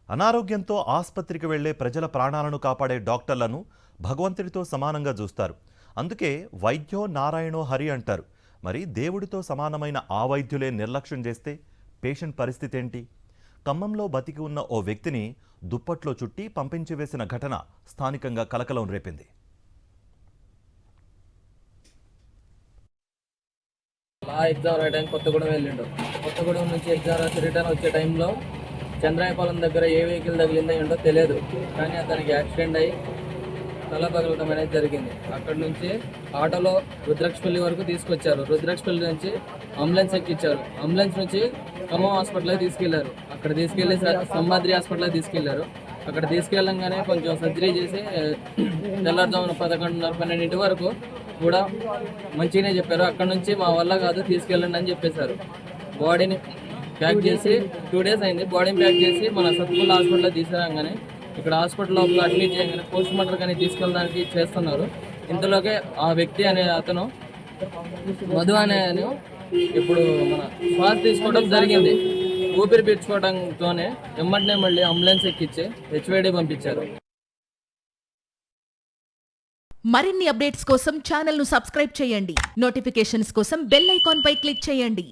అనారోగ్యంతో ఆసుపత్రికి వెళ్లే ప్రజల ప్రాణాలను కాపాడే డాక్టర్లను భగవంతుడితో సమానంగా చూస్తారు. అందుకే వైద్యో నారాయణో హరి అంటారు. మరి దేవుడితో సమానమైన ఆ వైద్యులే నిర్లక్ష్యం చేస్తే పేషెంట్ పరిస్థితి ఏంటి? ఖమ్మంలో బతికి ఉన్న ఓ వ్యక్తిని దుప్పట్లో చుట్టి పంపించి వేసిన ఘటన స్థానికంగా కలకలం రేపింది. ఎగ్జామ్ రాయడానికి కొత్తగూడెం వెళ్ళిండు. కొత్తగూడెం నుంచి ఎగ్జామ్ రాసి రిటర్న్ వచ్చే టైంలో చంద్రాయపాలెం దగ్గర ఏ వెహికల్ తగిలిందో ఏంటో తెలియదు, కానీ అతనికి యాక్సిడెంట్ అయ్యి తల పగలటం అనేది జరిగింది. అక్కడి నుంచి ఆటోలో రుద్రాక్షపల్లి వరకు తీసుకొచ్చారు. రుద్రాక్షపల్లి నుంచి అంబులెన్స్ ఎక్కించారు. అంబులెన్స్ నుంచి ఖమ్మం హాస్పిటల్కి తీసుకెళ్లారు. అక్కడ తీసుకెళ్లి సింహాద్రి హాస్పిటల్కి తీసుకెళ్లారు. అక్కడ తీసుకెళ్ళంగానే కొంచెం సర్జరీ చేసి తెల్లారుజామున 11:30-12 వరకు కూడా మంచిగానే చెప్పారు. అక్కడ నుంచి మా వల్ల కాదు తీసుకెళ్ళండి అని చెప్పేశారు. బాడీని ప్యాక్ చేసి 2 days అయింది. బాడీని ప్యాక్ చేసి మన సత్పుల్ హాస్పిటల్లో తీసుకురాగానే ఇక్కడ హాస్పిటల్ లోపల అడ్మిట్ చేయగానే పోస్ట్ మార్టం కానీ తీసుకెళ్ళడానికి చేస్తున్నారు. ఇంతలోకే ఆ వ్యక్తి అనే అతను మధు అనే ఇప్పుడు మన శ్వాస తీసుకోవడం జరిగింది. ఊపిరి పీల్చుకోవడంతోనే ఎమ్మటనే మళ్ళీ అంబులెన్స్ ఎక్కించి హెచ్వైడి పంపించారు. మరిన్ని అప్డేట్స్ కోసం ఛానల్ ను సబ్స్క్రైబ్ చేయండి. నోటిఫికేషన్స్ కోసం బెల్ ఐకాన్ పై క్లిక్ చేయండి.